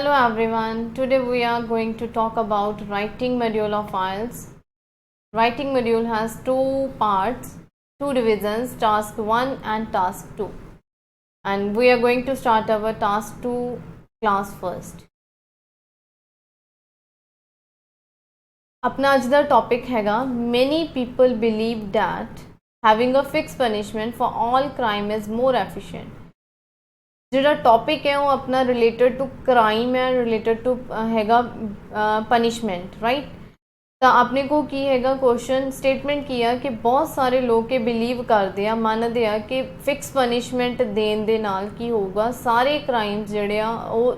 Hello everyone, today we are going to talk about writing module of IELTS. Writing module has two parts, two divisions, task 1 and task 2. And we are going to start our task 2 class first. अपना आज दा topic हैगा many people believe that having a fixed punishment for all crime is more efficient. ਜਿਹੜਾ topic है वो अपना related to crime है, related to हैगा पनिशमेंट, राइट। तो आपने को की हैगा क्वेश्चन स्टेटमेंट किया कि बहुत सारे लोग के बिलीव करते हैं, मानते हैं कि फिक्स पनिशमेंट देन दे नाल की होगा सारे क्राइम जिहड़े आ वो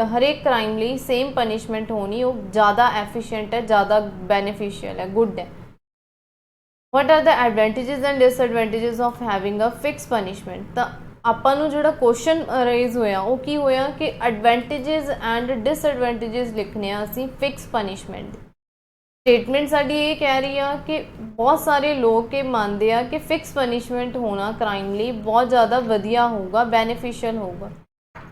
हर एक क्राइम ਲਈ सेम पनिशमेंट होनी वो ज़्यादा एफिशिएंट है, ज़्यादा बेनिफिशियल है, गुड है। What are the advantages and disadvantages of having a fix punishment. तो ਆਪਾਂ ਨੂੰ ਜਿਹੜਾ ਕੁਐਸਚਨ ਰੇਜ਼ ਹੋਇਆ ਉਹ ਕੀ ਹੋਇਆ ਕਿ ਐਡਵਾਂਟੇजेस ਐਂਡ ਡਿਸਐਡਵਾਂਟੇजेस ਲਿਖਨੇ ਆ ਅਸੀਂ ਫਿਕਸ ਪਨਿਸ਼ਮੈਂਟ। ਸਟੇਟਮੈਂਟ ਸਾਡੀ ਇਹ ਕਹਿ ਰਹੀ ਆ ਕਿ ਬਹੁਤ ਸਾਰੇ ਲੋਕ ਇਹ ਮੰਨਦੇ ਆ ਕਿ ਫਿਕਸ ਪਨਿਸ਼ਮੈਂਟ ਹੋਣਾ ਕ੍ਰਾਈਮ ਲਈ ਬਹੁਤ ਜ਼ਿਆਦਾ ਵਧੀਆ ਹੋਊਗਾ, ਬੈਨੀਫੀਸ਼ੀਅਲ ਹੋਊਗਾ।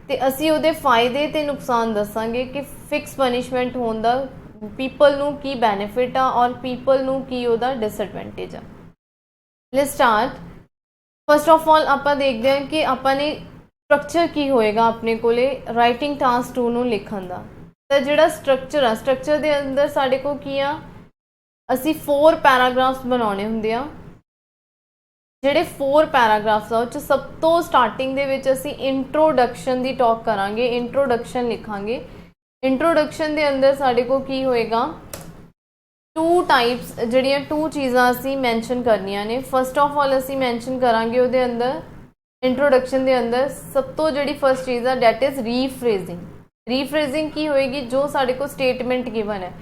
ਤੇ ਅਸੀਂ ਉਹਦੇ ਫਾਇਦੇ ਤੇ ਨੁਕਸਾਨ ਦੱਸਾਂਗੇ ਕਿ ਫਿਕਸ ਪਨਿਸ਼ਮੈਂਟ ਹੋਣ ਦਾ ਪੀਪਲ ਨੂੰ ਕੀ ਬੈਨੀਫਿਟ ਆ ਔਰ ਪੀਪਲ ਨੂੰ ਕੀ ਉਹਦਾ ਡਿਸਐਡਵਾਂਟੇਜ ਆ। Let's start. First of all आप देखते हैं कि अपने स्ट्रक्चर की होएगा अपने को राइटिंग टास्क 2 नूं लिखण दा। तो जिहड़ा स्ट्रक्चर आ स्ट्रक्चर दे अंदर साडे को की आ असी 4 पैराग्राफ्स बनाने हुंदे आ। जिहड़े 4 पैराग्राफ्स आ उह सब तो स्टार्टिंग दे विच असी इंट्रोडक्शन दी टॉक करांगे, इंट्रोडक्शन लिखांगे। इंट्रोडक्शन दे अंदर साडे को की होएगा टू टाइप्स जड़ियाँ टू चीज़ां असी मैंशन करनियां ने। फस्ट ऑफ ऑल असी मैंशन करांगे उहदे अंदर इंट्रोडक्शन दे अंदर सब तो जड़ी फस्ट चीज़ है डैट इज़ रीफ्रेजिंग। रीफ्रेजिंग की होएगी जो साडे को स्टेटमेंट गिवन है।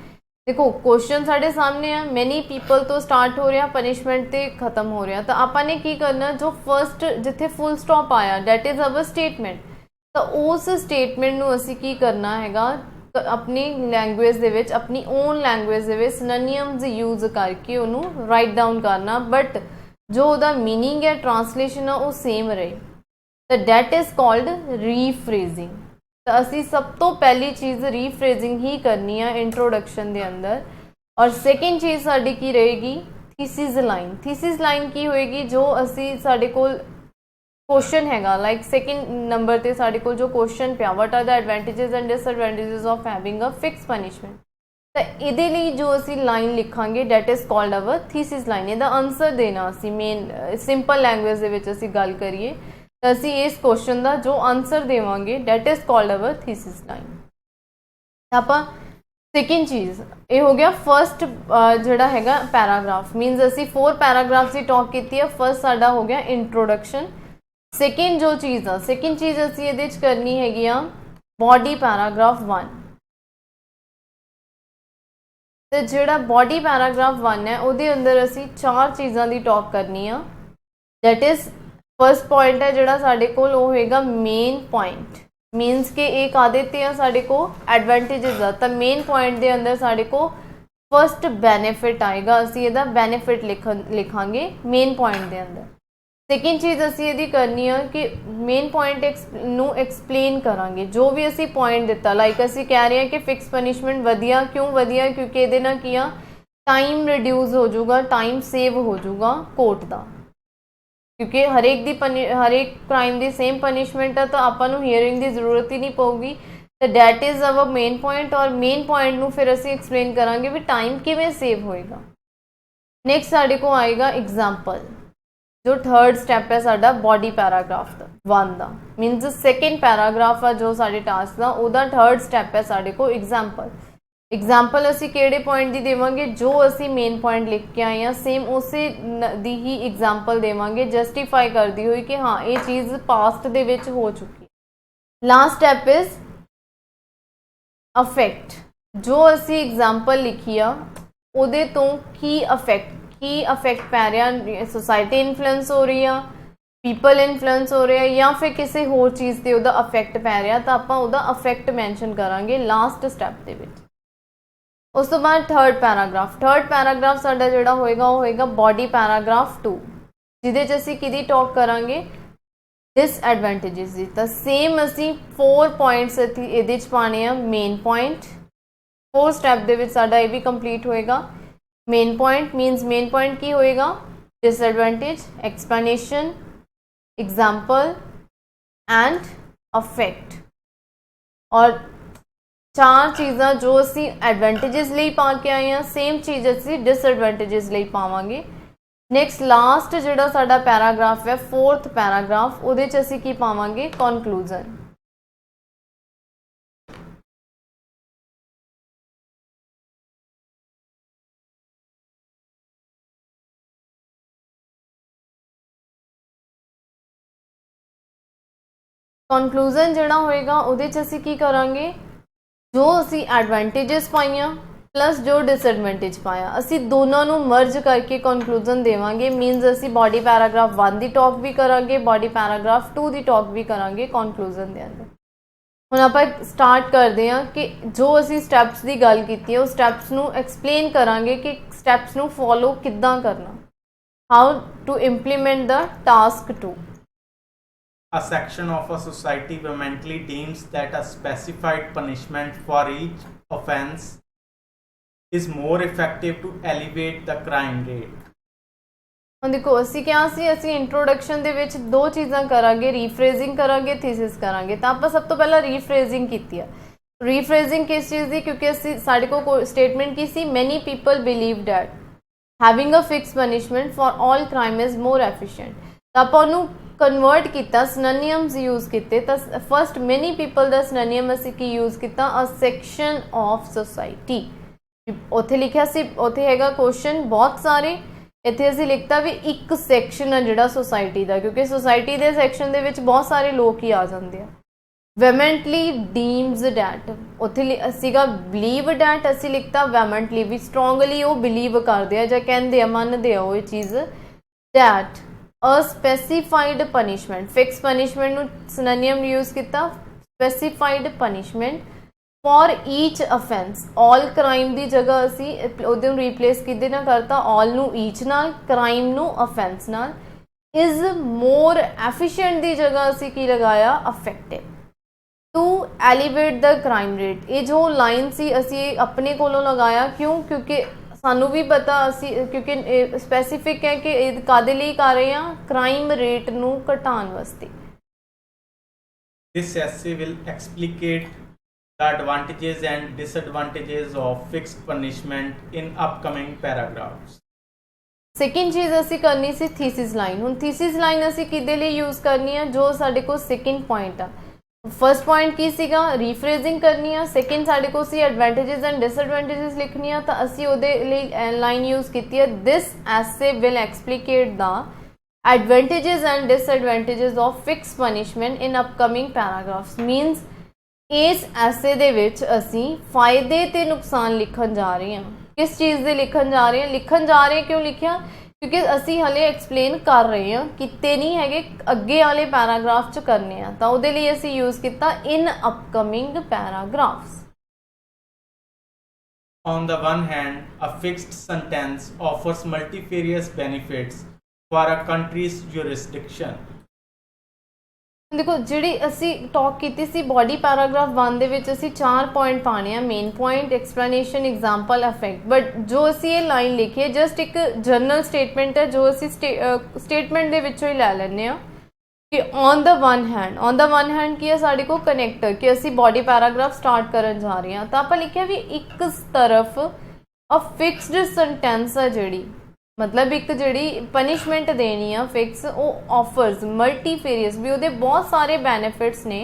देखो क्वेश्चन साडे सामने है, मैनी पीपल तो स्टार्ट हो रहा, पनिशमेंट ते खत्म हो रहा। तो आपने की करना जो फस्ट जिथे फुल स्टॉप आया डैट इज़ अवर स्टेटमेंट। तो उस स्टेटमेंट नूं असी की करना हैगा अपनी लैंगुएज दे विच, अपनी ओन लैंगुएज दे विच सिनोनिम्स यूज करके उन्होंने राइट डाउन करना, बट जो उहदा मीनिंग है ट्रांसलेशन है वो सेम रहे। तो डैट इज़ कॉल्ड रीफ्रेजिंग। तो असी सब तो पहली चीज़ रीफ्रेजिंग ही करनी है इंट्रोडक्शन दे अंदर। और सेकेंड चीज़ साडी की रहेगी थीसिस लाइन। थीसिस लाइन की होएगी जो असी साडे कोल क्वेश्चन हैगा लाइक सेकेंड नंबर ते साडे कोल जो क्वेश्चन पिया what are the advantages and disadvantages of having a fix punishment. तो इहदे लई जो असी लाइन लिखांगे that is called our thesis line. इहदा आंसर देना असी मेन सिंपल लैंगुएज दे विच असी गल करिए तो असी इस क्वेश्चन का जो आंसर देवांगे that is called our thesis line. आपां सेकेंड चीज़ ये हो गया फस्ट जिहड़ा हैगा पैराग्राफ, मीनस असी 4 पैराग्राफ्स की टॉक की है। फस्ट साडा हो गया इंट्रोडक्शन। सेकेंड जो चीज़ आ सेकेंड चीज़ असी ये करनी हैगी आ बॉडी पैराग्राफ 1। तो जिहड़ा बॉडी पैराग्राफ 1 है उहदे अंदर असी 4 चीज़ां दी टॉक करनी आ। दैट इज़ फस्ट पॉइंट है जिहड़ा साडे कोल ओह होएगा मेन पॉइंट, मीनस के एक आदते हैं साडे को एडवांटेजेस आ। तो मेन पॉइंट दे अंदर साडे को फस्ट बेनिफिट आएगा, असी इहदा बेनिफिट लिखांगे मेन पॉइंट दे अंदर। सेकेंड चीज़ असी ये करनी है कि मेन पॉइंट नू एक्सप्लेन करांगे जो भी असी पॉइंट दिता। लाइक असी कह रहे हैं कि फिक्स पनिशमेंट वधिया क्यों वधिया, क्योंकि ये ना किया टाइम रिड्यूस हो जाऊगा, टाइम सेव हो जाऊगा कोर्ट का। क्योंकि हर एक क्राइम की सेम पनिशमेंट है तो आपां नू हीयरिंग की जरूरत ही नहीं पऊगी। तो that is our main point. और मेन पॉइंट नू फिर असी एक्सप्लेन करांगे भी टाइम किवें सेव होएगा। नैक्सट साडे को आएगा एग्जाम्पल। जो थर्ड स्टैप है साडा बॉडी पैराग्राफ 1 का, मीनस सेकेंड पैराग्राफ है जो साडे टास्क का उहदा थर्ड स्टैप है साडे को एग्जाम्पल। एग्जाम्पल असी किहड़े पॉइंट दी देवांगे जो असी मेन पॉइंट लिख के आए हैं सेम उसे दी ही एग्जाम्पल देवांगे जस्टिफाई करती हुई कि हाँ ये चीज़ पास्ट दे विच हो चुकी है। Last step is affect. जो असी एग्जाम्पल लिखी आ उहदे तो की अफेक्ट पै रहा, सोसाइटी इन्फ्लुएंस हो रही है, पीपल इन्फ्लुएंस हो रहे हैं या फिर किसी होर चीज़ से उहदा अफेक्ट पै रहा। तो आपां उहदा अफेक्ट मैंशन करांगे लास्ट स्टैप दे विच। उस तो बाद थर्ड पैराग्राफ साडा जिहड़ा होएगा वो होएगा बॉडी पैराग्राफ 2 जिहदे च असीं किहदी टॉक करांगे डिसएडवांटेजेस दी तो सेम असी 4 पॉइंट्स ये पाने आ मेन पॉइंट 4 स्टैप दे विच साडा ये भी कंप्लीट होएगा मेन पॉइंट मीनस मेन पॉइंट की होएगा disadvantage explanation example and affect और 4 चीज़ा जो असी एडवांटेजेस लिए पा के आए हैं सेम चीज़ असी डिसएडवांटेजेस लिए पावांगे नैक्सट लास्ट जिहड़ा साडा पैराग्राफ है 4th पैराग्राफ उहदे च असी की पावांगे कॉन्क्लूजन कॉन्क्लूजन जिहड़ा होएगा उहदे च असी की करांगे जो असी एडवांटेजेस पाइया प्लस जो डिसएडवांटेज पाया असी दोनों नू मर्ज करके कॉन्क्लूजन देवांगे मीनस असी बॉडी पैराग्राफ 1 की टॉक भी करांगे बॉडी पैराग्राफ 2 की टॉक भी करांगे कॉन्क्लूजन दे अंदर हुण आपां स्टार्ट करते हैं कि जो असी स्टैप्स की गल कीती है उस स्टैप्स नू एक्सप्लेन करांगे कि स्टैप्स नू फॉलो किद्दां करना how to implement the task 2 A section of a society vehemently deems that a specified punishment for each offence is more effective to elevate the crime rate. ਹੁਣ देखो ਅਸੀਂ ਕਿਹਾ ਸੀ ਅਸੀਂ ਇੰਟਰੋਡਕਸ਼ਨ ਦੇ ਵਿੱਚ 2 ਚੀਜ਼ਾਂ ਕਰਾਂਗੇ ਰੀਫਰੇਜ਼ਿੰਗ ਕਰਾਂਗੇ ਥੀਸਿਸ ਕਰਾਂਗੇ ਤਾਂ ਆਪਾਂ ਸਭ ਤੋਂ ਪਹਿਲਾਂ ਰੀਫਰੇਜ਼ਿੰਗ ਕੀਤੀ ਆ ਰੀਫਰੇਜ਼ਿੰਗ ਕਿਸ ਚੀਜ਼ ਦੀ ਕਿਉਂਕਿ ਅਸੀਂ ਸਾਡੇ ਕੋਲ ਸਟੇਟਮੈਂਟ ਕੀ ਸੀ many people believe that having a fix punishment for all crime is more efficient ਤਾਂ ਆਪਾਂ ਉਹਨੂੰ कन्वर्ट किया सिनोनिम्स यूज़ किए तो फस्ट मैनी पीपल का सिनोनिम असी की यूज़ किया अ सैक्शन ऑफ सोसाइटी उत्थे लिखा सी उत्थे हैगा क्वेश्चन बहुत सारे इत्थे असी लिखता भी एक सैक्शन है जिहड़ा सोसाइटी का क्योंकि सोसाइटी के सैक्शन दे विच बहुत सारे लोग ही आ जाते हैं वेमेंटली डीम्स डैट उत्थे सीगा बिलीव डैट असी लिखता वेमेंटली भी स्ट्रोंगली वो बिलीव करते हैं जां कहंदे आ मनदे आ वो चीज़ that a specified punishment fix punishment नू सिनोनिम यूज़ किया specified punishment for each offence all crime की जगह असी उहदे नू रिप्लेस किदे ना करता ऑल नू ईच नाल क्राइम नू अफेंस नाल इज मोर एफिशिएंट की जगह असी की लगाया effective to elevate the crime rate ये जो लाइन सी असी अपने कोलों लगाया क्यों क्योंकि सानू भी पता असी क्योंकि स्पैसीफिक है कि कादे लिए कर रहे हैं क्राइम रेट नू घटाने वास्ते This essay will explicate the advantages and disadvantages of fixed punishment in upcoming paragraphs. Second चीज़ असी करनी सी थीसिस लाइन हुण थीसिस लाइन असी किदे लिए यूज़ करनी है जो साडे को सेकेंड पॉइंट आ फर्स्ट पॉइंट की सीगा रीफ्रेजिंग करनी है सेकेंड साडे को सी एडवांटेजेस एंड डिसएडवांटेजेस लिखनी है तो असी उहदे लई लाइन यूज़ की है this essay will explicate the advantages and disadvantages of fix punishment in upcoming paragraphs means इस एसे दे विच असी फायदे ते नुकसान लिखन जा रहे हैं किस चीज़ दे लिखन जा रहे हैं क्यों लिखिया क्योंकि असी हले एक्सप्लेन कर रहे हैं किते नहीं है अगे वाले पैराग्राफ च करने हैं तो उहदे लिए असी यूज़ किया इन upcoming paragraphs On the one hand, a fixed sentence offers multifarious benefits for a country's jurisdiction. देखो जी असी टॉक की सी बॉडी पैराग्राफ 1 दे विच असी 4 पॉइंट पाने हैं main point explanation example affect but जो असी ये लाइन लिखी है जस्ट एक जनरल स्टेटमेंट है जो असी स्टेटमेंट दे विचों ही लै लैंदे आ कि ऑन द वन हैंड की है साढ़े को कनैक्टर कि असी बॉडी पैराग्राफ स्टार्ट करन जा रहे हैं तो आप लिखा भी एक तरफ अ फिक्सड सेंटेंस है जिहड़ी मतलब एक जी पनिशमेंट देनी है फिक्स वो ऑफर्स मल्टीफेरियस भी वो बहुत सारे बेनिफिट्स ने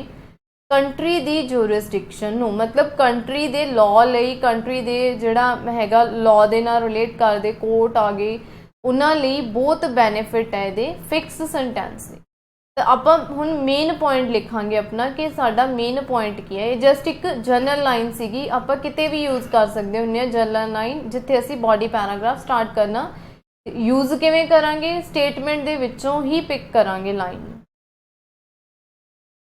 कंट्री दी जूरिसडिक्शन नू मतलब कंट्री दे लॉ लई कंट्री दे जिहड़ा हैगा लॉ दे नाल रिलेट करदे कोर्ट आ गए उन्हां लई बहुत बेनिफिट है ये फिक्स सेंटेंस दे तो आप हुण मेन पॉइंट लिखांगे अपना कि साडा मेन पॉइंट की है ये जस्ट एक जनरल लाइन सीगी आप किते भी यूज़ कर सकते हुन्ने जनरल लाइन जिथे असी बॉडी पैराग्राफ स्टार्ट करना यूज़ किवें करांगे स्टेटमेंट दे विचों ही पिक करांगे line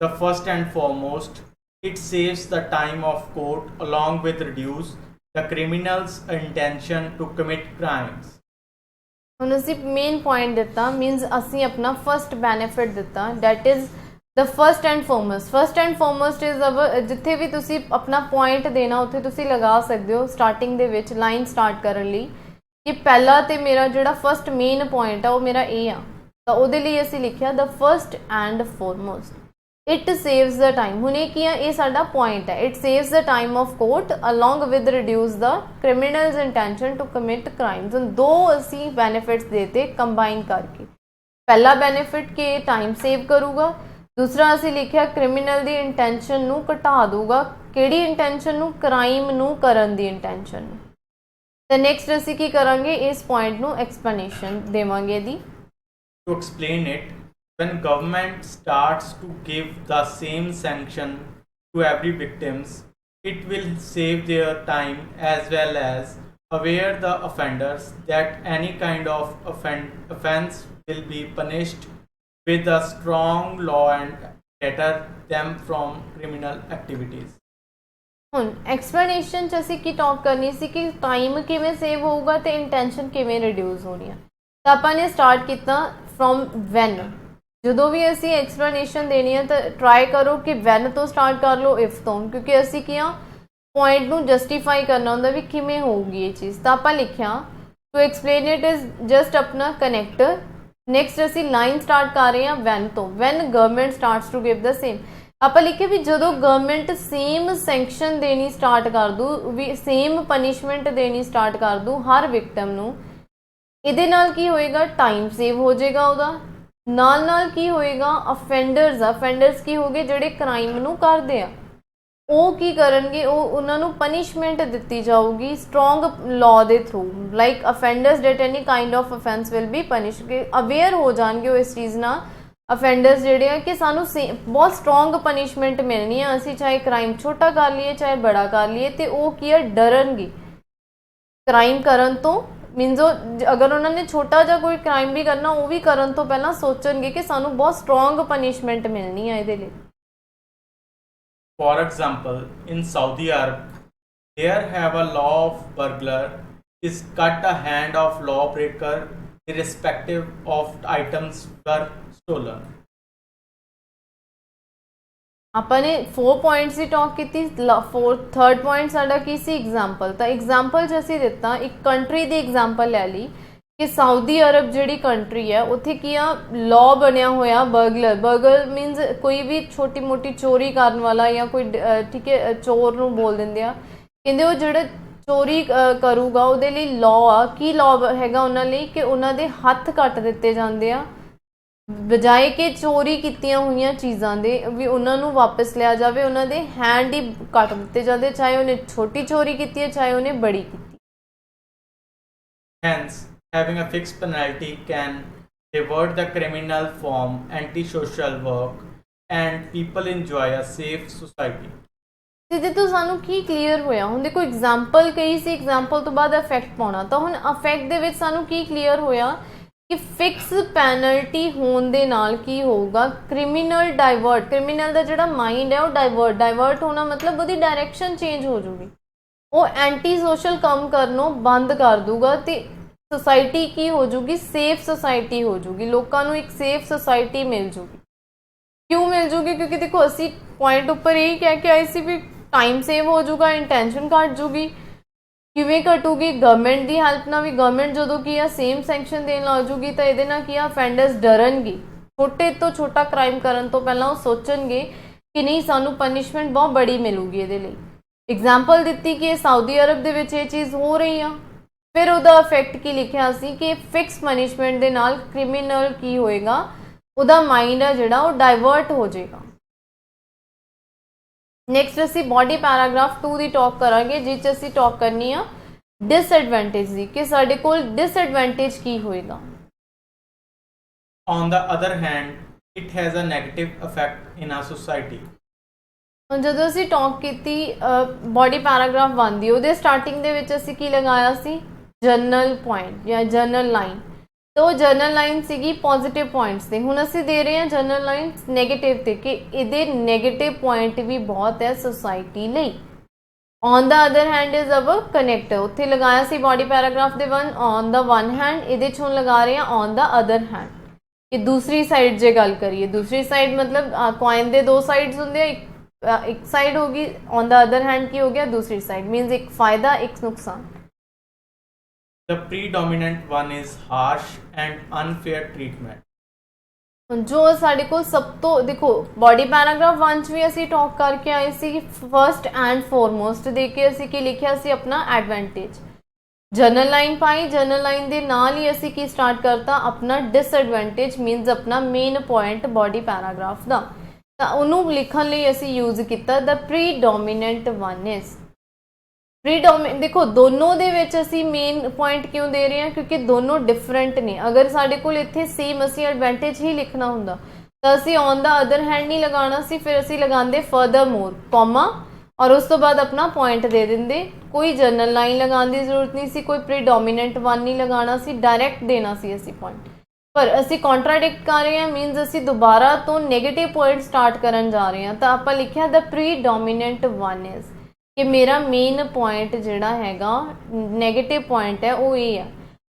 The first and foremost, it saves the time of court along with reduce the criminal's intention to commit crimes. ਹੁਣ ਅਸੀਂ ਮੇਨ ਪੁਆਇੰਟ ਦਿੱਤਾ, ਮੀਨਸ ਅਸੀਂ ਆਪਣਾ ਫਸਟ ਬੈਨੀਫਿਟ ਦਿੱਤਾ, that is the first and foremost is our, ਜਿੱਥੇ ਵੀ ਤੁਸੀਂ ਆਪਣਾ ਪੁਆਇੰਟ ਦੇਣਾ ਉੱਥੇ ਤੁਸੀਂ ਲਗਾ ਸਕਦੇ ਹੋ ਸਟਾਰਟਿੰਗ ਦੇ ਵਿੱਚ ਲਾਈਨ ਸਟਾਰਟ ਕਰਨ ਲਈ ਕਿ ਪਹਿਲਾ ਤੇ ਮੇਰਾ ਜਿਹੜਾ ਫਸਟ ਮੇਨ ਪੁਆਇੰਟ ਆ ਉਹ ਮੇਰਾ ਇਹ ਆ, ਤਾਂ ਉਹਦੇ ਲਈ ਅਸੀਂ ਲਿਖਿਆ the first and foremost it saves the time. ਹੁਣ ਇਹ ਕੀ ਆ, ਇਹ ਸਾਡਾ ਪੁਆਇੰਟ ਹੈ, it saves the time of court along with reduce the criminals intention to commit crimes. ਹੁਣ ਦੋ ਅਸੀਂ ਬੈਨੀਫਿਟਸ ਦੇਤੇ ਕੰਬਾਈਨ ਕਰਕੇ, ਪਹਿਲਾ ਬੈਨੀਫਿਟ ਕਿ ਟਾਈਮ ਸੇਵ ਕਰੂਗਾ, ਦੂਸਰਾ ਅਸੀਂ ਲਿਖਿਆ ਕ੍ਰਿਮੀਨਲ ਦੀ ਇੰਟੈਂਸ਼ਨ ਨੂੰ ਘਟਾ ਦੂਗਾ। ਕਿਹੜੀ ਇੰਟੈਂਸ਼ਨ ਨੂੰ? ਕ੍ਰਾਈਮ ਨੂੰ ਕਰਨ ਦੀ ਇੰਟੈਂਸ਼ਨ ਨੂੰ। ਤੇ ਨੈਕਸਟ ਅਸੀਂ ਕੀ ਕਰਾਂਗੇ, ਇਸ ਪੁਆਇੰਟ ਨੂੰ ਐਕਸਪਲੇਨੇਸ਼ਨ ਦੇਵਾਂਗੇ ਇਹਦੀ। To explain it, when government starts to give the same sanction to every victims, it will save their time as well as aware the offenders that any kind of offense will be punished with a strong law and deter them from criminal activities. ਹੁਣ explanation 'ਚ ਅਸੀਂ ਕੀ talk ਕਰਨੀ ਸੀ ਕਿ time ਕਿਵੇਂ save ਹੋਊਗਾ ਤੇ intention ਕਿਵੇਂ reduce ਹੋਣੀ ਆ। ਤਾਂ ਆਪਾਂ ਨੇ ਸਟਾਰਟ ਕੀਤਾ ਫਰੋਮ ਵੈਨ। ਜਦੋਂ ਵੀ ਅਸੀਂ ਐਕਸਪਲੇਨੇਸ਼ਨ ਦੇਣੀ ਹੈ ਤਾਂ ਟਰਾਈ ਕਰੋ ਕਿ ਵੈਨ ਤੋਂ ਸਟਾਰਟ ਕਰ ਲਓ, ਇਫ ਤੋਂ, ਕਿਉਂਕਿ ਅਸੀਂ ਕੀ ਆ ਪੁਆਇੰਟ ਨੂੰ ਜਸਟੀਫਾਈ ਕਰਨਾ ਹੁੰਦਾ ਵੀ ਕਿਵੇਂ ਹੋਊਗੀ ਇਹ ਚੀਜ਼। ਤਾਂ ਆਪਾਂ ਲਿਖਿਆ to explain it is just ਆਪਣਾ ਕਨੈਕਟਰ। ਨੈਕਸਟ ਅਸੀਂ ਲਾਈਨ ਸਟਾਰਟ ਕਰ ਰਹੇ ਹਾਂ ਵੈਨ ਤੋਂ, when government starts to give the same. ਆਪਾਂ ਲਿਖਿਆ ਵੀ ਜਦੋਂ ਗਵਰਨਮੈਂਟ ਸੇਮ ਸੈਂਕਸ਼ਨ ਦੇਣੀ ਸਟਾਰਟ ਕਰ ਦੂ, ਵੀ ਸੇਮ ਪਨਿਸ਼ਮੈਂਟ ਦੇਣੀ ਸਟਾਰਟ ਕਰ ਦੂ ਹਰ ਵਿਕਟਮ ਨੂੰ, ਇਹਦੇ ਨਾਲ ਕੀ ਹੋਏਗਾ, ਟਾਈਮ ਸੇਵ ਹੋ ਜਾਏਗਾ ਉਹਦਾ। ਨਾਲ ਕੀ ਹੋਏਗਾ, ਅਫੈਂਡਰਸ ਕੀ ਹੋਗੇ, ਜਿਹੜੇ ਕ੍ਰਾਈਮ ਨੂੰ ਕਰਦੇ ਆ ਉਹ ਕੀ ਕਰਨਗੇ, ਉਹ ਉਹਨਾਂ ਨੂੰ ਪਨਿਸ਼ਮੈਂਟ ਦਿੱਤੀ ਜਾਊਗੀ ਸਟਰੋਂਗ ਲਾਅ ਦੇ through. Like offenders that any kind of offence will be punish, aware ਹੋ ਜਾਣਗੇ ਉਹ ਇਸ ਚੀਜ਼ ਨਾਲ ਅਫੈਂਡਰਸ ਜਿਹੜੇ ਆ ਕਿ ਸਾਨੂੰ ਬਹੁਤ ਸਟਰੋਂਗ ਪਨਿਸ਼ਮੈਂਟ ਮਿਲਣੀ ਆ, ਅਸੀਂ ਚਾਹੇ ਕ੍ਰਾਈਮ ਛੋਟਾ ਕਰ ਲਈਏ ਚਾਹੇ ਬੜਾ ਕਰ ਲਈਏ, ਤੇ ਉਹ ਕੀ ਆ ਡਰਨਗੇ ਕ੍ਰਾਈਮ ਕਰਨ ਤੋਂ। ਮੀਨਸ ਉਹ ਅਗਰ ਉਹਨਾਂ ਨੇ ਛੋਟਾ ਜਿਹਾ ਕੋਈ ਕ੍ਰਾਈਮ ਵੀ ਕਰਨਾ ਉਹ ਵੀ ਕਰਨ ਤੋਂ ਪਹਿਲਾਂ ਸੋਚਣਗੇ ਕਿ ਸਾਨੂੰ ਬਹੁਤ ਸਟਰੋਂਗ ਪਨਿਸ਼ਮੈਂਟ ਮਿਲਣੀ ਹੈ ਇਹਦੇ ਲਈ। For example, in Saudi Arab, there have a law of burglar is cut a hand of lawbreaker irrespective of items were stolen. ਆਪਾਂ ਨੇ 4 ਪੁਆਇੰਟਸ ਦੀ ਟਾਕ ਕੀਤੀ, ਥਰਡ ਪੁਆਇੰਟ ਸਾਡਾ ਕੀ ਸੀ, ਐਗਜ਼ਾਮਪਲ। ਤਾਂ ਐਗਜ਼ਾਮਪਲ 'ਚ ਅਸੀਂ ਦਿੱਤਾ ਇੱਕ ਕੰਟਰੀ ਦੀ ਐਗਜ਼ਾਮਪਲ ਲੈ ਲਈ ਕਿ ਸਾਊਦੀ ਅਰਬ ਜਿਹੜੀ ਕੰਟਰੀ ਹੈ ਉੱਥੇ ਕੀ ਆ ਲਾਅ ਬਣਿਆ ਹੋਇਆ ਬਰਗਲਰ ਮੀਨਸ ਕੋਈ ਵੀ ਛੋਟੀ ਮੋਟੀ ਚੋਰੀ ਕਰਨ ਵਾਲਾ ਜਾਂ ਕੋਈ ਠੀਕ ਹੈ ਚੋਰ ਨੂੰ ਬੋਲ ਦਿੰਦੇ ਆ, ਕਹਿੰਦੇ ਉਹ ਜਿਹੜਾ ਚੋਰੀ ਕਰੂਗਾ ਉਹਦੇ ਲਈ ਲਾਅ ਆ। ਕੀ ਲਾਅ ਹੈਗਾ ਉਹਨਾਂ ਲਈ ਕਿ ਉਹਨਾਂ ਦੇ ਹੱਥ ਕੱਟ ਦਿੱਤੇ ਜਾਂਦੇ ਆ, ਬਜਾਏ ਕਿ ਚੋਰੀ ਕੀਤੀਆਂ ਹੋਈਆਂ ਚੀਜ਼ਾਂ ਦੇ ਵੀ ਉਹਨਾਂ ਨੂੰ ਵਾਪਸ ਲਿਆ ਜਾਵੇ, ਉਹਨਾਂ ਦੇ ਹੈਂਡ ਹੀ ਕੱਟ ਦਿੱਤੇ ਜਾਂਦੇ, ਚਾਹੇ ਉਹਨੇ ਛੋਟੀ ਚੋਰੀ ਕੀਤੀ ਹੈ ਚਾਹੇ ਉਹਨੇ ਬੜੀ ਕੀਤੀ। Hence, having a fixed penalty can divert the criminal from antisocial work and people enjoy a safe society. ਜਿਹਦੇ ਤੋਂ ਸਾਨੂੰ ਕੀ ਕਲੀਅਰ ਹੋਇਆ, ਹੁਣ ਦੇਖੋ ਐਗਜ਼ਾਮਪਲ ਕਹੀ ਸੀ, ਐਗਜ਼ਾਮਪਲ ਤੋਂ ਬਾਅਦ ਇਫੈਕਟ ਪਾਉਣਾ, ਤਾਂ ਹੁਣ ਇਫੈਕਟ ਦੇ ਵਿੱਚ ਸਾਨੂੰ ਕੀ ਕਲੀਅਰ ਹੋਇਆ ਕਿ ਫਿਕਸ ਪੈਨਲਟੀ ਹੋਣ ਦੇ ਨਾਲ ਕੀ ਹੋਊਗਾ, ਕ੍ਰਿਮੀਨਲ ਦਾ ਜਿਹੜਾ ਮਾਈਂਡ ਹੈ ਉਹ ਡਾਇਵਰਟ ਹੋਣਾ, ਮਤਲਬ ਉਹਦੀ ਡਾਇਰੈਕਸ਼ਨ ਚੇਂਜ ਹੋ ਜੂਗੀ, ਉਹ ਐਂਟੀ ਸੋਸ਼ਲ ਕੰਮ ਕਰਨੋਂ ਬੰਦ ਕਰ ਦੂਗਾ ਤੇ ਸੋਸਾਇਟੀ ਕੀ ਹੋ ਜੂਗੀ, ਸੇਫ ਸੋਸਾਇਟੀ ਹੋ ਜੂਗੀ, ਲੋਕਾਂ ਨੂੰ ਇੱਕ ਸੇਫ ਸੋਸਾਇਟੀ ਮਿਲ ਜੂਗੀ। ਕਿਉਂ ਮਿਲ ਜੂਗੀ, ਕਿਉਂਕਿ ਦੇਖੋ ਅਸੀਂ ਪੁਆਇੰਟ ਉੱਪਰ ਇਹੀ ਕਹਿ ਕੇ ਆਏ ਸੀ ਵੀ ਟਾਈਮ ਸੇਵ ਹੋ ਜੂਗਾ, ਇੰਟੈਂਸ਼ਨ ਘੱਟ ਜੂਗੀ। ਕਿਵੇਂ ਘਟੂਗੀ, ਗਵਰਨਮੈਂਟ ਦੀ ਹੈਲਪ ਨਾਲ ਵੀ। ਗਵਰਨਮੈਂਟ ਜਦੋਂ ਕੀ ਆ ਸੇਮ ਸੈਂਕਸ਼ਨ ਦੇਣ ਲੱਗ ਜੂਗੀ ਤਾਂ ਇਹਦੇ ਨਾਲ ਕੀ ਆ ਅਫੈਂਡਰਸ ਡਰਨਗੇ, ਛੋਟੇ ਤੋਂ ਛੋਟਾ ਕ੍ਰਾਈਮ ਕਰਨ ਤੋਂ ਪਹਿਲਾਂ ਉਹ ਸੋਚਣਗੇ ਕਿ ਨਹੀਂ ਸਾਨੂੰ ਪਨਿਸ਼ਮੈਂਟ ਬਹੁਤ ਬੜੀ ਮਿਲੂਗੀ ਇਹਦੇ ਲਈ। ਐਗਜ਼ਾਮਪਲ ਦਿੱਤੀ ਕਿ ਸਾਊਦੀ ਅਰਬ ਦੇ ਵਿੱਚ ਇਹ ਚੀਜ਼ ਹੋ ਰਹੀ ਆ, ਫਿਰ ਉਹਦਾ ਇਫੈਕਟ ਕੀ ਲਿਖਿਆ ਸੀ ਕਿ ਫਿਕਸ ਪਨਿਸ਼ਮੈਂਟ ਦੇ ਨਾਲ ਕ੍ਰਿਮੀਨਲ ਕੀ ਹੋਏਗਾ, ਉਹਦਾ ਮਾਈਂਡ ਆ ਜਿਹੜਾ ਉਹ ਡਾਇਵਰਟ ਹੋ ਜਾਏਗਾ। ਨੈਕਸਟ ਅਸੀਂ ਬੋਡੀ ਪੈਰਾਗ੍ਰਾਫ 2 ਦੀ ਟਾਕ ਕਰਾਂਗੇ, ਜਿਸ 'ਚ ਅਸੀਂ ਟਾਕ ਕਰਨੀ ਆ ਡਿਸਐਡਵਾਂਟੇਜ ਦੀ, ਕਿ ਸਾਡੇ ਕੋਲ ਡਿਸਐਡਵਾਂਟੇਜ ਕੀ ਹੋਏਗਾ। On the other hand, it has a negative effect in our society. ਹੁਣ ਜਦੋਂ ਅਸੀਂ ਟਾਕ ਕੀਤੀ ਬੋਡੀ ਪੈਰਾਗ੍ਰਾਫ 1 ਦੀ, ਉਹਦੇ ਸਟਾਰਟਿੰਗ ਦੇ ਵਿੱਚ ਅਸੀਂ ਕੀ ਲਗਾਇਆ ਸੀ, ਜਰਨਲ ਪੁਆਇੰਟ ਜਾਂ ਜਰਨਲ ਲਾਈਨ। तो जर्नल लाइन सीगी पॉजिटिव पॉइंट्स ते, हुण असीं दे रहे हैं जर्नल लाइन नैगेटिव ते कि इहदे नैगेटिव पॉइंट भी बहुत है सोसाइटी लई। On the other hand is अब कनैक्ट उत्थे लगाया सी बॉडी पैराग्राफ दे one on the one hand ये हुण लगा रहे हैं ऑन द अदर हैंड कि दूसरी साइड जे गल करिए दूसरी साइड मतलब कॉइन दे दो साइड्स होंगे एक साइड होगी ऑन द अदर हैंड की हो गया दूसरी साइड मीन्स एक फायदा एक नुकसान The predominant one is harsh and unfair treatment. जो साढ़े को सब तो देखो बॉडी पैराग्राफ वन च भी असी टॉक करके आए सी कि फर्स्ट एंड फॉरमोस्ट दे के असी की लिखिया सी अपना एडवांटेज जनरल लाइन पाई जनरल लाइन दे नाल ही असी की स्टार्ट करता अपना डिसएडवांटेज मीनस अपना मेन पॉइंट बॉडी पैराग्राफ दा ਤਾਂ ਉਹਨੂੰ ਲਿਖਣ ਲਈ ਅਸੀਂ ਯੂਜ਼ ਕੀਤਾ ਦ ਪ੍ਰੀਡੋਮੀਨੈਂਟ ਵਨ ਇਜ਼ ਦੇਖੋ ਦੋਨੋਂ ਦੇ ਵਿੱਚ ਅਸੀਂ ਮੇਨ ਪੁਆਇੰਟ ਕਿਉਂ ਦੇ ਰਹੇ ਹਾਂ ਕਿਉਂਕਿ ਦੋਨੋਂ ਡਿਫਰੈਂਟ ਨੇ ਅਗਰ ਸਾਡੇ ਕੋਲ ਇੱਥੇ ਸੇਮ ਅਸੀਂ ਐਡਵਾਂਟੇਜ ਹੀ ਲਿਖਣਾ ਹੁੰਦਾ ਤਾਂ ਅਸੀਂ ਔਨ ਦਾ ਅਦਰ ਹੈਂਡ ਨਹੀਂ ਲਗਾਉਣਾ ਸੀ ਫਿਰ ਅਸੀਂ ਲਗਾਉਂਦੇ ਫਰਦਰ ਮੋਰ ਕੌਮਾ और उस तो बाद अपना पॉइंट दे देंगे कोई जनरल लाइन लगाने की जरूरत नहीं सी कोई प्रीडोमीनेंट वन नहीं लगाना सी डायरैक्ट देना सी असी पॉइंट पर असी कॉन्ट्राडिक्ट कर रहे हैं मीनस असी दोबारा तो नैगेटिव पॉइंट स्टार्ट करन जा रहे हैं तो आप लिखिया द प्रीडोमीनेंट वन इज कि मेरा मेन पॉइंट जिहड़ा हैगा नैगेटिव पॉइंट है वो ये है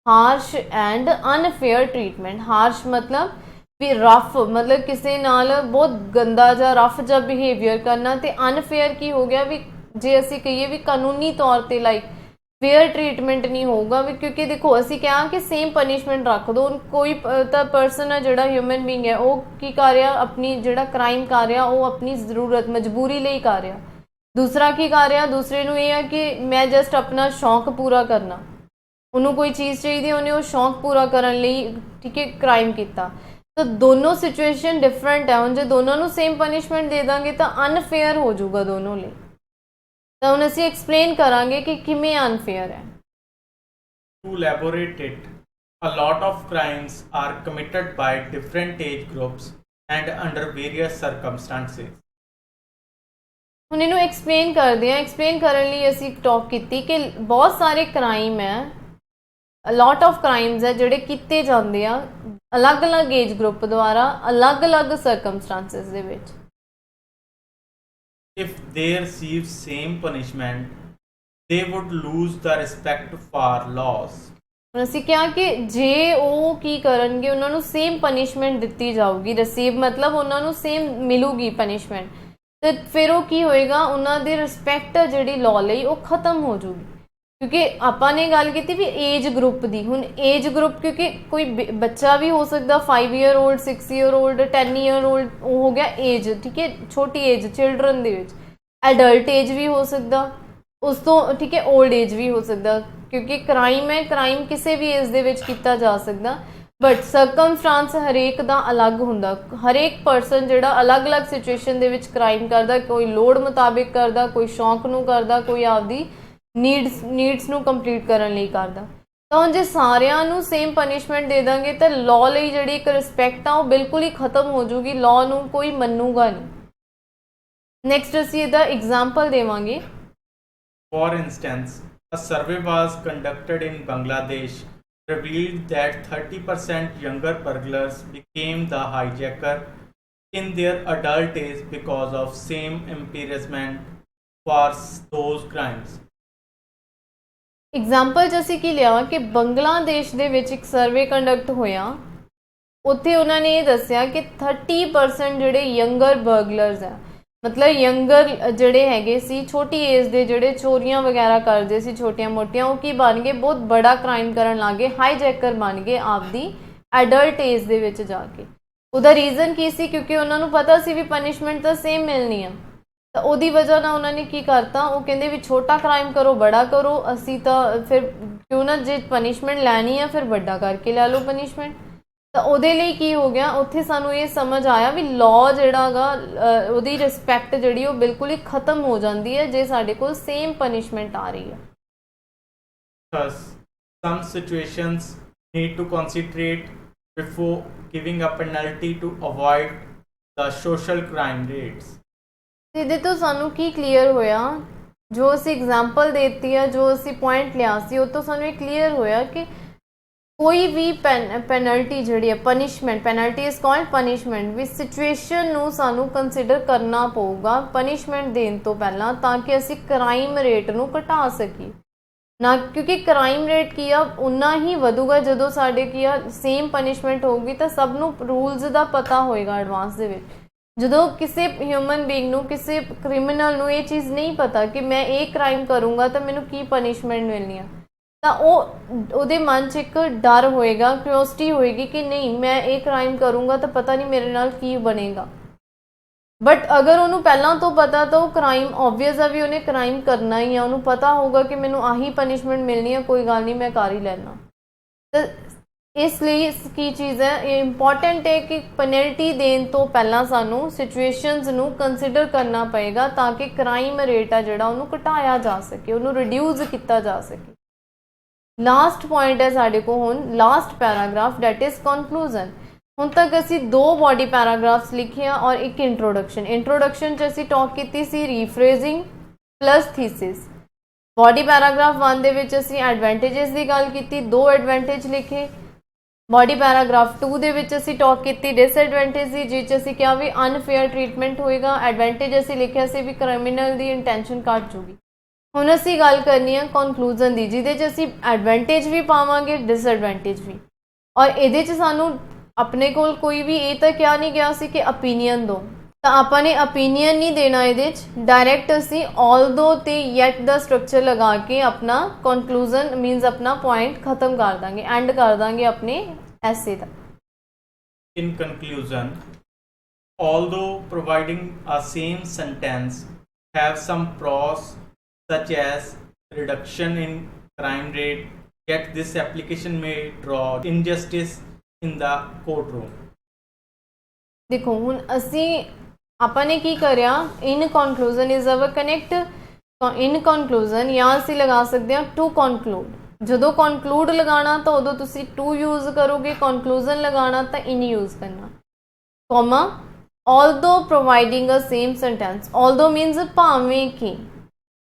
harsh and unfair treatment harsh मतलब भी रफ मतलब किसी नाल बहुत गंदा जा रफ जा बिहेवियर करना तो अनफेयर की हो गया भी जे असी कहिए भी कानूनी तौर पर लाइक फेयर ट्रीटमेंट नहीं होगा भी क्योंकि देखो असी क्या कि सेम पनिशमेंट रख दो कोई तो पर्सन है जोड़ा ह्यूमन बींग है वो की कर रहा अपनी जोड़ा क्राइम कर रहा वो अपनी जरूरत मजबूरी लिए कर रहा दूसरा की कर रहा दूसरे नूं ये है कि मैं जस्ट अपना शौक पूरा करना उन्होंने कोई चीज़ चाहिए उन्हें वो शौक पूरा करने लिए ठीक है क्राइम किया तो दोनों सिचुएशन डिफरेंट है हम जो दोनों को सेम पनिशमेंट दे देंगे तो अनफेयर हो जाऊगा दोनों लिए तो हम असी एक्सप्लेन करांगे कि किमें अनफेयर है To elaborate it, a lot of crimes are committed by different age groups and under various circumstances. ਹੁਣ ਇਹਨੂੰ एक्सप्लेन करते हैं एक्सप्लेन करने लिए असी टॉक की कि बहुत सारे क्राइम है लॉट ऑफ क्राइम्स है जोड़े किए जाते हैं अलग अलग एज ग्रुप द्वारा अलग अलग circumstances they which If they receive same punishment, they would lose the respect for laws. ਅਸੀਂ ਕਿਹਾ ਕਿ ਜੇ ਉਹ ਕੀ ਕਰਨਗੇ ਉਹਨਾਂ ਨੂੰ ਸੇਮ ਪਨਿਸ਼ਮੈਂਟ ਦਿੱਤੀ ਜਾਊਗੀ ਰਿਸੀਵ ਮਤਲਬ ਉਹਨਾਂ ਨੂੰ ਸੇਮ ਮਿਲੂਗੀ ਪਨਿਸ਼ਮੈਂਟ ਤੇ ਫਿਰ ਉਹ ਕੀ ਹੋਏਗਾ ਉਹਨਾਂ ਦੀ ਰਿਸਪੈਕਟ ਜਿਹੜੀ ਲਾਅ ਲਈ ਉਹ ਖਤਮ ਹੋ ਜਾਊਗੀ क्योंकि ਆਪਾਂ ने गल की भी एज ग्रुप की हुण एज ग्रुप क्योंकि कोई बच्चा भी हो सकता 5 year old 6 year old 10 year old हो गया एज ठीक है छोटी एज चिल्ड्रन दे विच एडल्ट एज भी हो सकता उस तो ठीक है ओल्ड एज भी हो सकता क्योंकि क्राइम है क्राइम किसी भी एज दे विच किया जा सकता बट सरकमस्टांस हरेक दा अलग हुंदा हरेक परसन जिहड़ा अलग अलग सिचुएशन दे विच क्राइम करदा कोई लोड़ मुताबिक करदा कोई शौक नूं करदा कोई आपदी नीड्स ਨੂੰ ਕੰਪਲੀਟ ਕਰਨ ਲਈ ਕਰਦਾ ਤਾਂ ਹੁਣ ਜੇ ਸਾਰਿਆਂ ਨੂੰ ਸੇਮ ਪਨਿਸ਼ਮੈਂਟ ਦੇ ਦਾਂਗੇ ਤਾਂ ਲਾਅ ਲਈ ਜਿਹੜੀ ਇੱਕ ਰਿਸਪੈਕਟ ਆ ਉਹ ਬਿਲਕੁਲ ਹੀ ਖਤਮ ਹੋ ਜਾਊਗੀ ਲਾਅ ਨੂੰ ਕੋਈ ਮੰਨੂਗਾ ਨਹੀਂ ਨੈਕਸਟ ਅਸੀਂ ਇਹਦਾ ਐਗਜ਼ਾਮਪਲ ਦੇਵਾਂਗੇ For instance, a survey was conducted in Bangladesh revealed that 30% younger burglars became the hijacker in their adult age because of same imprisonment for those crimes. Example च असी की लिया कि बंगलादेश दे विच एक सर्वे कंडक्ट होया उत्थे उन्होंने ये दसिया कि 30% जिहड़े यंगर बर्गलर्स है मतलब यंगर जिहड़े हैगे सी छोटी एज दे जिहड़े चोरियां वगैरह करते सी छोटियां मोटियां वो की बन गए बहुत बड़ा क्राइम करन लग गए हाईजैकर बन गए आपदी एडल्ट एज दे विच जाके उहदा रीजन की सी क्योंकि उन्होंने पता सी भी पनिशमेंट तो सेम मिलनी है तो ਉਹਦੀ वजह ਨਾਲ ਉਹਨਾਂ ਨੇ ਕੀ ਕਰਤਾ ਉਹ ਕਹਿੰਦੇ ਵੀ ਛੋਟਾ ਕ੍ਰਾਈਮ ਕਰੋ ਬੜਾ ਕਰੋ ਅਸੀਂ ਤਾਂ ਫਿਰ ਕਿਉਂ ਨਾ ਜੇ ਪਨਿਸ਼ਮੈਂਟ ਲੈਣੀ ਆ ਫਿਰ ਵੱਡਾ ਕਰਕੇ ਲੈ ਲਓ ਪਨਿਸ਼ਮੈਂਟ ਤਾਂ ਉਹਦੇ ਲਈ ਕੀ ਹੋ ਗਿਆ ਉੱਥੇ ਸਾਨੂੰ ਇਹ ਸਮਝ ਆਇਆ ਵੀ ਲਾਅ ਜਿਹੜਾਗਾ ਉਹਦੀ ਰਿਸਪੈਕਟ ਜਿਹੜੀ ਉਹ ਬਿਲਕੁਲ ਹੀ ਖਤਮ ਹੋ ਜਾਂਦੀ ਹੈ ਜੇ ਸਾਡੇ ਕੋਲ ਸੇਮ ਪਨਿਸ਼ਮੈਂਟ ਆ ਰਹੀ ਹੈ Thus, some situations need to concentrate before giving a penalty to avoid the social crime rates. ਇਹਦੇ ਤੋਂ ਸਾਨੂੰ ਕੀ ਕਲੀਅਰ ਹੋਇਆ ਜੋ ਅਸੀਂ ਐਗਜ਼ਾਮਪਲ ਦੇਤੀ ਹੈ ਜੋ ਅਸੀਂ ਪੁਆਇੰਟ ਲਿਆ ਸੀ ਉਹ ਤੋਂ ਸਾਨੂੰ ਇਹ ਕਲੀਅਰ ਹੋਇਆ ਕਿ कोई भी पेनल्टी जिहड़ी है punishment, penalty is called punishment, भी सिचुएशन नूं सानू कंसीडर करना पऊगा पनिशमेंट देण तो पहला, ताकि असी क्राइम रेट नूं घटा सकीए ना, क्योंकि क्राइम रेट की आ उन्ना ही वधूगा जदों साडे की आ सेम पनिशमेंट होगी तो सब नूं रूल्स दा पता होएगा एडवांस दे विच। जदों किसी ह्यूमन बीइंग नूं, किसी क्रिमिनल नूं ये चीज़ नहीं पता कि मैं ये क्राइम करूँगा तो मैनूं की पनिशमेंट मिलनी है, तो ਉਹਦੇ मन च एक डर होएगा, क्यूरियोसिटी होएगी कि नहीं मैं ये क्राइम करूँगा तो पता नहीं मेरे नाल की बनेगा। बट अगर उन्होंने पहला तो पता तो क्राइम ऑबवियस है भी उन्हें क्राइम करना ही है, उन्होंने पता होगा कि मैनू आही पनिशमेंट मिलनी है, कोई गल नहीं मैं कर ही लेना। तो इसलिए की चीज़ है ये इंपॉर्टेंट है कि पेनल्टी देने तो पहला सानू सिचुएशनस नू कंसीडर करना पएगा ताकि क्राइम रेट है जिहड़ा उन्होंने घटाया जा सके, उन्होंने रिड्यूस किया जा सके। लास्ट पॉइंट है साढ़े को हुण last paragraph, that is conclusion. हुण तक असी 2 बॉडी पैराग्राफ्स लिखे और एक इंट्रोडक्शन। इंट्रोडक्शन च असी टॉक की सी rephrasing plus thesis. Body paragraph 1 दे विच असी एडवांटेजेस की गल की, 2 एडवांटेज लिखे। बॉडी पैराग्राफ 2 दे विच असी टॉक की डिसएडवांटेज की, जिस असी क्या भी अनफेयर ट्रीटमेंट होएगा। एडवांटेज असी लिखिया सी भी क्रिमिनल की इंटेंशन घट जूगी। हुण असी गल करनी है कॉन्क्लूजन की, जिहदे च असी एडवांटेज भी पावांगे डिसएडवांटेज भी, और इहदे च सानू अपने कोल कोई भी ये तो क्या नहीं गया सी कि ओपीनियन दो, तो आपां ने ओपीनियन नहीं देना, इहदे च डायरैक्ट असी ऑल्दो ते येट दा स्ट्रक्चर लगा के अपना कॉन्क्लूजन मीनस अपना पॉइंट खत्म कर देंगे, एंड कर देंगे अपने ऐसे दा। In conclusion, although providing a same sentence have some pros such as reduction in crime rate, yet this application may draw injustice in the courtroom. देखो हुण असी आपां ने की करिया, in conclusion is our connect, in conclusion या असी लगा सकते हैं टू कॉन्क्लूड। जदों कॉन्क्लूड लगाना तो उदों तुसी टू यूज़ करोगे, कॉन्क्लूजन लगाना तो इन यूज़ करना। Comma although providing a same sentence, although मीनस भावें कि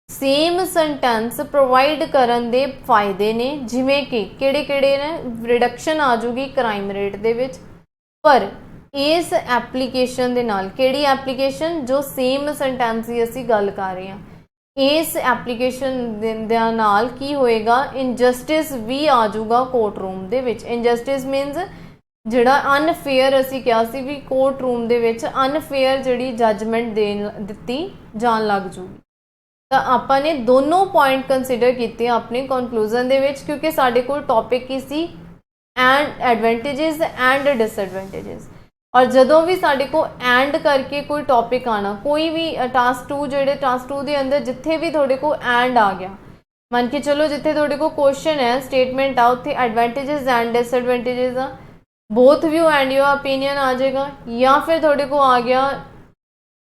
सेम सेंटेंस प्रोवाइड करन दे फायदे ने, जिमें कि किहड़े-किहड़े ने, रिडक्शन आ जूगी क्राइम रेट दे विच, पर इस एप्लीकेशन दे नाल, किहड़ी एप्लीकेशन जो सेम सेंटेंस की असी गल कर रहे हैं, इस एप्लीकेशन दे नाल की होएगा इनजस्टिस भी आ जूगा कोर्ट रूम दे विच। इनजस्टिस मीनस जिहड़ा अनफेयर असी कहा सी भी कोर्ट रूम दे विच अनफेयर जिहड़ी जजमेंट दित्ती जान लग जूगी। तो आपां ने दोनों पॉइंट कंसीडर किए अपने कॉन्क्लूजन दे विच, क्योंकि साडे कोल टॉपिक की सी एंड एडवांटेजेस एंड डिसएडवांटेजेस, और जदों भी साडे को एंड करके कोई टॉपिक आना, कोई भी टास्क 2 जिहड़े टास्क 2 के अंदर जिथे भी थोड़े को एंड आ गया, मन के चलो जिथे थोड़े को क्वेश्चन है स्टेटमेंट आ उत्थे एडवांटेजेस एंड डिसएडवांटेजेस आ, both view and your opinion आ जाएगा, या फिर थोड़े को आ गया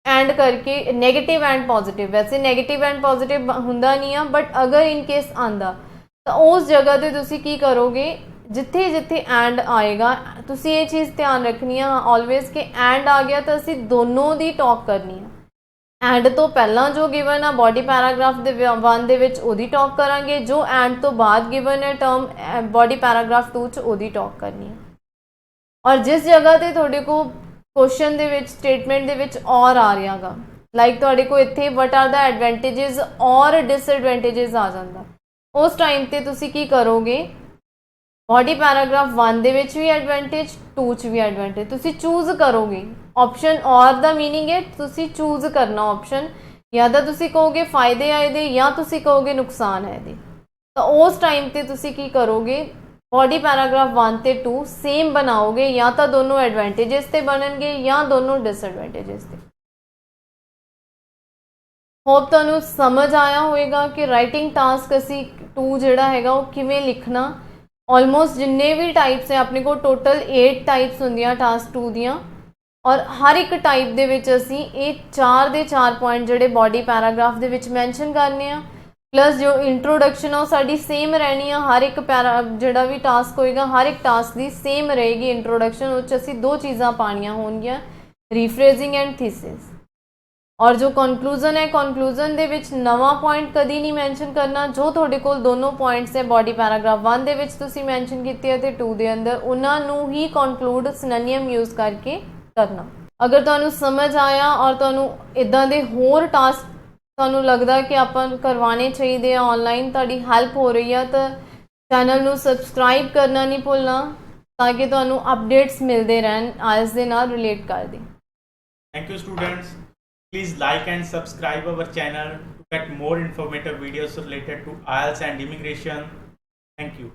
एंड करके नेगेटिव एंड पॉजिटिव। वैसे नेगेटिव एंड पॉजिटिव हुंदा नहीं है, बट अगर इन केस आंदा तो उस जगह ते तुसी की करोगे, जिथे जिथे एंड आएगा तुसी ये चीज़ ध्यान रखनी है ऑलवेज कि एंड आ गया तो असी दोनों दी टॉक करनी है। एंड तो पहला जो गिवन है बॉडी पैराग्राफ दे 1 दे विच ओदी टॉक करांगे, जो एंड तो बाद गिवन है टर्म बॉडी पैराग्राफ 2 च ओदी टॉक करनी है। और जिस जगह ते थोड़े को क्वेश्चन दे विच स्टेटमेंट दे विच और आ रहा गा, लाइक थोड़े को इत्थे वट आर द एडवांटेजेस और डिसएडवांटेजेस आ जाता, उस टाइम ते तुसी की करोगे, बॉडी पैराग्राफ 1 दे विच भी एडवांटेज 2 च भी एडवांटेज तुसी चूज करोगे ऑप्शन, और द मीनिंग है तुसी चूज करना ऑप्शन, या तो तुसी कहोगे फायदे आए दे या तुसी कहोगे नुकसान है दे। तो उस टाइम ते तुसी की करोगे, बॉडी पैराग्राफ 1 ते 2 सेम बनाओगे, या तो दोनों एडवांटेजेस ते बननगे या दोनों डिसएडवांटेजेस ते। होप तुहानू समझ आया होएगा कि राइटिंग टास्क असी 2 जिहड़ा हैगा वो किवें लिखना। ऑलमोस्ट जिन्ने भी टाइप्स हैं अपने को टोटल 8 टाइप्स होंदियां टास्क 2 दियां, और हर एक टाइप दे विच असी ये 4 दे 4 पॉइंट जिहड़े बॉडी पैराग्राफ दे विच मैंशन करने आ, प्लस जो इंट्रोडक्शन है वो साडी सेम रहनी है। हर एक पैरा जिहड़ा भी टास्क होएगा हर एक टास्क दी सेम रहेगी इंट्रोडक्शन, उस असी 2 चीज़ां पानियां होणगियां, रीफ्रेजिंग एंड थीसिस। ਔਰ ਜੋ ਕਨਕਲੂਜਨ ਹੈ ਕਨਕਲੂਜਨ ਦੇ ਵਿੱਚ ਨਵਾਂ ਪੁਆਇੰਟ ਕਦੀ ਨਹੀਂ ਮੈਂਸ਼ਨ ਕਰਨਾ। ਜੋ ਤੁਹਾਡੇ ਕੋਲ ਦੋਨੋਂ ਪੁਆਇੰਟਸ ਹੈ ਬੋਡੀ ਪੈਰਾਗ੍ਰਾਫ 1 ਦੇ ਵਿੱਚ ਤੁਸੀਂ ਮੈਂਸ਼ਨ ਕੀਤੇ ਹੈ ਤੇ 2 ਦੇ ਅੰਦਰ, ਉਹਨਾਂ ਨੂੰ ਹੀ ਕਨਕਲੂਡ ਸਿਨੋਨਿਮ ਯੂਜ਼ ਕਰਕੇ ਕਰਨਾ। ਅਗਰ ਤੁਹਾਨੂੰ ਸਮਝ ਆਇਆ ਔਰ ਤੁਹਾਨੂੰ ਇਦਾਂ ਦੇ ਹੋਰ ਟਾਸਕ ਤੁਹਾਨੂੰ ਲੱਗਦਾ ਕਿ ਆਪਾਂ ਕਰਵਾਉਣੇ ਚਾਹੀਦੇ ਆ ਆਨਲਾਈਨ, ਤੁਹਾਡੀ ਹੈਲਪ ਹੋ ਰਹੀ ਆ, ਤਾਂ ਚੈਨਲ ਨੂੰ ਸਬਸਕ੍ਰਾਈਬ ਕਰਨਾ ਨਹੀਂ ਭੁੱਲਣਾ ਤਾਂ ਕਿ ਤੁਹਾਨੂੰ ਅਪਡੇਟਸ ਮਿਲਦੇ ਰਹਿਣ ਆਇਲਸ ਦੇ ਨਾਲ ਰਿਲੇਟ ਕਰਦੇ। Thank you students. Please like and subscribe our channel to get more informative videos related to IELTS and immigration. Thank you.